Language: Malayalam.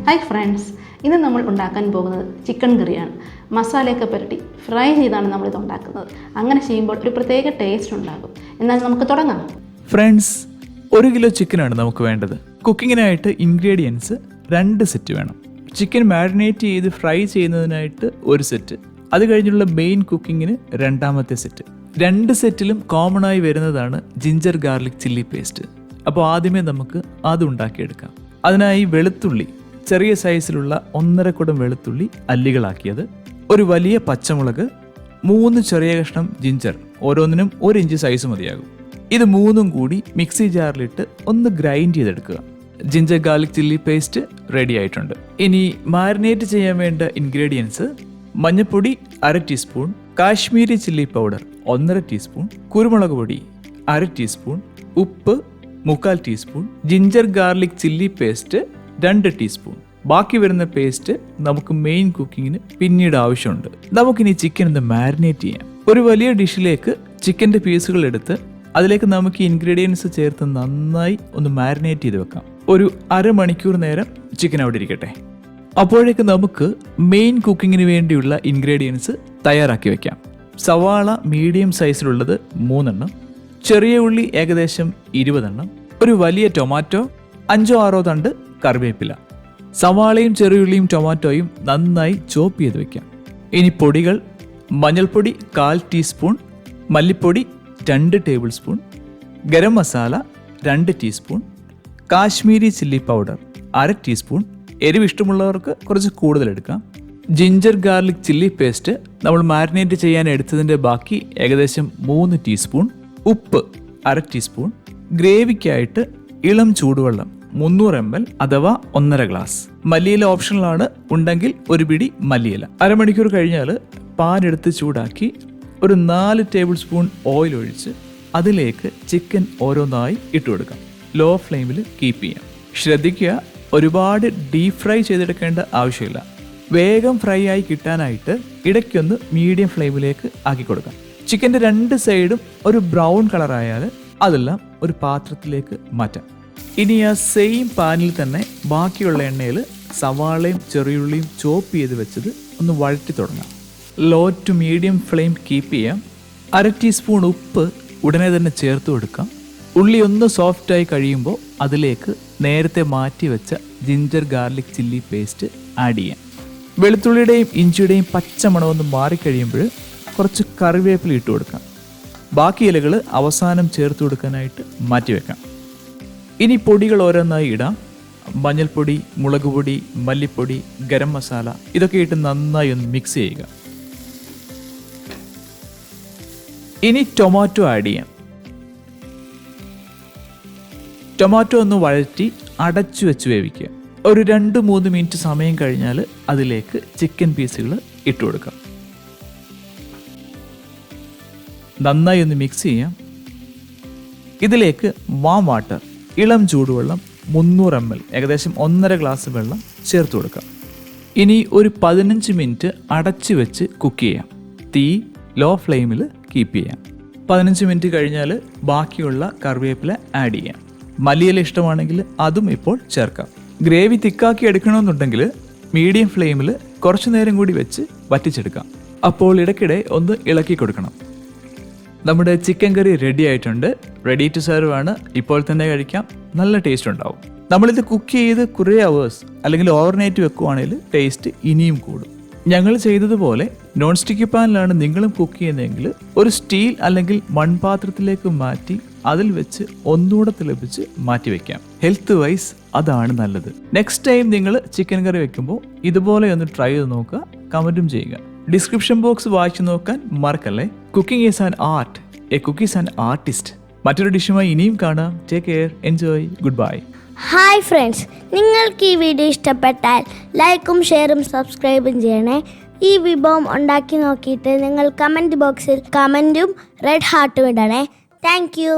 ഹായ് ഫ്രണ്ട്സ്, ഇന്ന് നമ്മൾ ഉണ്ടാക്കാൻ പോകുന്നത് ചിക്കൻ കറിയാണ്. മസാലയൊക്കെ പുരട്ടി ഫ്രൈ ചെയ്താണ് നമ്മളിത് ഉണ്ടാക്കുന്നത്. അങ്ങനെ ചെയ്യുമ്പോൾ ഒരു പ്രത്യേക ടേസ്റ്റ് ഉണ്ടാകും. എന്നാൽ നമുക്ക് തുടങ്ങാം. ഫ്രണ്ട്സ്, 1 കിലോ ചിക്കനാണ് നമുക്ക് വേണ്ടത്. കുക്കിങ്ങിനായിട്ട് ഇൻഗ്രീഡിയൻസ് 2 സെറ്റ് വേണം. ചിക്കൻ മാരിനേറ്റ് ചെയ്ത് ഫ്രൈ ചെയ്യുന്നതിനായിട്ട് 1 സെറ്റ്, അത് കഴിഞ്ഞുള്ള മെയിൻ കുക്കിങ്ങിന് 2ാമത്തെ സെറ്റ്. 2 സെറ്റിലും കോമൺ ആയി വരുന്നതാണ് ജിഞ്ചർ ഗാർലിക് ചില്ലി പേസ്റ്റ്. അപ്പോൾ ആദ്യമേ നമുക്ക് അത് ഉണ്ടാക്കിയെടുക്കാം. അതിനായി വെളുത്തുള്ളി, ചെറിയ സൈസിലുള്ള 1.5 കുടം വെളുത്തുള്ളി അല്ലികളാക്കിയത്, ഒരു വലിയ പച്ചമുളക്, 3 ചെറിയ കഷ്ണം ജിഞ്ചർ, ഓരോന്നിനും 1 ഇഞ്ച് സൈസ് മതിയാകും. ഇത് 3ഉം കൂടി മിക്സി ജാറിലിട്ട് ഒന്ന് ഗ്രൈൻഡ് ചെയ്തെടുക്കുക. Ginger garlic chilli paste ready ആയിട്ടുണ്ട്. ഇനി മാരിനേറ്റ് ചെയ്യാൻ വേണ്ട ഇൻഗ്രീഡിയൻസ്: മഞ്ഞൾപ്പൊടി 1/2 teaspoon, Kashmiri chilli powder 1.5 teaspoon, കുരുമുളക് പൊടി 1/2 ടീസ്പൂൺ, ഉപ്പ് 1/4 teaspoon, ginger garlic chilli paste 2 teaspoon. ബാക്കി വരുന്ന പേസ്റ്റ് നമുക്ക് മെയിൻ കുക്കിങ്ങിന് പിന്നീട് ആവശ്യമുണ്ട്. നമുക്കിനി ചിക്കൻ ഒന്ന് മാരിനേറ്റ് ചെയ്യാം. ഒരു വലിയ ഡിഷിലേക്ക് ചിക്കൻ്റെ പീസുകൾ എടുത്ത് അതിലേക്ക് നമുക്ക് ഇൻഗ്രീഡിയൻസ് ചേർത്ത് നന്നായി ഒന്ന് മാരിനേറ്റ് ചെയ്ത് വെക്കാം. ഒരു അരമണിക്കൂർ നേരം ചിക്കൻ അവിടെ ഇരിക്കട്ടെ. അപ്പോഴേക്ക് നമുക്ക് മെയിൻ കുക്കിങ്ങിന് വേണ്ടിയുള്ള ഇൻഗ്രീഡിയൻസ് തയ്യാറാക്കി വെക്കാം. സവാള മീഡിയം സൈസിലുള്ളത് 3 എണ്ണം, ചെറിയ ഉള്ളി ഏകദേശം 20 എണ്ണം, ഒരു വലിയ ടൊമാറ്റോ, 5-6 തണ്ട് കറിവേപ്പില. സവാളയും ചെറിയുള്ളിയും ടൊമാറ്റോയും നന്നായി ചോപ്പ് ചെയ്ത് വെക്കാം. ഇനി പൊടികൾ: മഞ്ഞൾപ്പൊടി 1/4 ടീസ്പൂൺ, മല്ലിപ്പൊടി 2 table spoon, garam masala 2 teaspoon, Kashmiri chilli powder 1/2 teaspoon. എരിവ് ഇഷ്ടമുള്ളവർക്ക് കുറച്ച് കൂടുതൽ എടുക്കാം. ജിഞ്ചർ ഗാർലിക് ചില്ലി പേസ്റ്റ് നമ്മൾ മാരിനേറ്റ് ചെയ്യാൻ എടുത്തതിൻ്റെ ബാക്കി ഏകദേശം 3 ടീസ്പൂൺ, ഉപ്പ് 1/2 ടീസ്പൂൺ, ഗ്രേവിക്കായിട്ട് ഇളം ചൂടുവെള്ളം 300 ml അഥവാ 1.5 ഗ്ലാസ്. മല്ലിയില ഓപ്ഷണലാണ്, ഉണ്ടെങ്കിൽ ഒരു പിടി മല്ലിയില. അരമണിക്കൂർ കഴിഞ്ഞാൽ പാൻ എടുത്ത് ചൂടാക്കി ഒരു 4 ടേബിൾ സ്പൂൺ ഓയിൽ ഒഴിച്ച് അതിലേക്ക് ചിക്കൻ ഓരോന്നായി ഇട്ടുകൊടുക്കാം. ലോ ഫ്ലെയിമിൽ കീപ്പ് ചെയ്യാം. ശ്രദ്ധിക്കുക, ഒരുപാട് ഡീപ് ഫ്രൈ ചെയ്തെടുക്കേണ്ട ആവശ്യമില്ല. വേഗം ഫ്രൈ ആയി കിട്ടാനായിട്ട് ഇടയ്ക്കൊന്ന് മീഡിയം ഫ്ലെയിമിലേക്ക് ആക്കി കൊടുക്കാം. ചിക്കൻ്റെ 2 സൈഡും ഒരു ബ്രൗൺ കളറായാൽ അതെല്ലാം ഒരു പാത്രത്തിലേക്ക് മാറ്റാം. ഇനി ആ സെയിം പാനിൽ തന്നെ ബാക്കിയുള്ള എണ്ണയിൽ സവാളയും ചെറിയുള്ളിയും ചോപ്പ് ചെയ്ത് വെച്ചത് ഒന്ന് വഴറ്റി തുടങ്ങാം. Low to medium flame keep ചെയ്യാം. 1/2 ടീസ്പൂൺ ഉപ്പ് ഉടനെ തന്നെ ചേർത്ത് കൊടുക്കാം. ഉള്ളി ഒന്ന് സോഫ്റ്റായി കഴിയുമ്പോൾ അതിലേക്ക് നേരത്തെ മാറ്റി വെച്ച ginger garlic chilli paste add ചെയ്യാം. വെളുത്തുള്ളിയുടെയും ഇഞ്ചിയുടെയും പച്ചമണമൊന്ന് മാറിക്കഴിയുമ്പോൾ കുറച്ച് കറിവേപ്പില ഇട്ട് കൊടുക്കാം. ബാക്കി ഇലകൾ അവസാനം ചേർത്ത് കൊടുക്കാനായിട്ട് മാറ്റിവെക്കാം. ഇനി പൊടികൾ ഓരോന്നായി ഇടാം. മഞ്ഞൾപ്പൊടി, മുളക് പൊടി, മല്ലിപ്പൊടി, ഗരം മസാല ഇതൊക്കെ ഇട്ട് നന്നായി ഒന്ന് മിക്സ് ചെയ്യുക. ഇനി ടൊമാറ്റോ ആഡ് ചെയ്യാം. ടൊമാറ്റോ ഒന്ന് വഴറ്റി അടച്ചു വെച്ച് വേവിക്കുക. ഒരു 2-3 മിനിറ്റ് സമയം കഴിഞ്ഞാൽ അതിലേക്ക് ചിക്കൻ പീസുകൾ ഇട്ട് കൊടുക്കാം. നന്നായി ഒന്ന് മിക്സ് ചെയ്യാം. ഇതിലേക്ക് വാം വാട്ടർ, ഇളം ചൂടുവെള്ളം 300 ml ഏകദേശം 1.5 ഗ്ലാസ് വെള്ളം ചേർത്ത് കൊടുക്കാം. ഇനി ഒരു 15 മിനിറ്റ് അടച്ചു വെച്ച് കുക്ക് ചെയ്യാം. തീ ലോ ഫ്ലെയിമിൽ കീപ്പ് ചെയ്യാം. 15 മിനിറ്റ് കഴിഞ്ഞാൽ ബാക്കിയുള്ള കറിവേപ്പില ആഡ് ചെയ്യാം. മല്ലിയില ഇഷ്ടമാണെങ്കിൽ അതും ഇപ്പോൾ ചേർക്കാം. ഗ്രേവി തിക്കാക്കി എടുക്കണമെന്നുണ്ടെങ്കിൽ മീഡിയം ഫ്ലെയിമിൽ കുറച്ചു നേരം കൂടി വെച്ച് വറ്റിച്ചെടുക്കാം. അപ്പോൾ ഇടയ്ക്കിടെ ഒന്ന് ഇളക്കി കൊടുക്കണം. നമ്മുടെ ചിക്കൻ കറി റെഡി ആയിട്ടുണ്ട്. റെഡി ടു സെർവ് ആണ്. ഇപ്പോൾ തന്നെ കഴിക്കാം. നല്ല ടേസ്റ്റ് ഉണ്ടാവും. നമ്മളിത് കുക്ക് ചെയ്ത് കുറേ അവേഴ്സ് അല്ലെങ്കിൽ ഓവർനൈറ്റ് വെക്കുവാണെങ്കിൽ ടേസ്റ്റ് ഇനിയും കൂടും. ഞങ്ങൾ ചെയ്തതുപോലെ നോൺ സ്റ്റിക്കി പാനിലാണ് നിങ്ങളും കുക്ക് ചെയ്യുന്നതെങ്കിൽ ഒരു സ്റ്റീൽ അല്ലെങ്കിൽ മൺപാത്രത്തിലേക്ക് മാറ്റി അതിൽ വെച്ച് ഒന്നുകൂടെ തിളപ്പിച്ച് മാറ്റി വെക്കാം. ഹെൽത്ത് വൈസ് അതാണ് നല്ലത്. നെക്സ്റ്റ് ടൈം നിങ്ങൾ ചിക്കൻ കറി വെക്കുമ്പോൾ ഇതുപോലെ ഒന്ന് ട്രൈ ചെയ്ത് നോക്കുക. കമൻറ്റും ചെയ്യുക. ഡിസ്ക്രിപ്ഷൻ ബോക്സ് വായിച്ചു നോക്കാൻ മറക്കല്ലേ. Cooking is an art, A cook is an artist. മറ്റൊരു ഡിഷുമായി ഇനിയും കാണാം. Take care, enjoy, good bye. Hi friends, നിങ്ങൾക്ക് ഈ വീഡിയോ ഇഷ്ടപ്പെട്ടാൽ ലൈക്കും ഷെയറും സബ്സ്ക്രൈബും ചെയ്യണേ. ഈ വിഭവം ഉണ്ടാക്കി നോക്കിയിട്ട് നിങ്ങൾ കമൻറ്റ് ബോക്സിൽ കമൻറ്റും റെഡ് ഹാർട്ടും ഇടണേ. Thank U.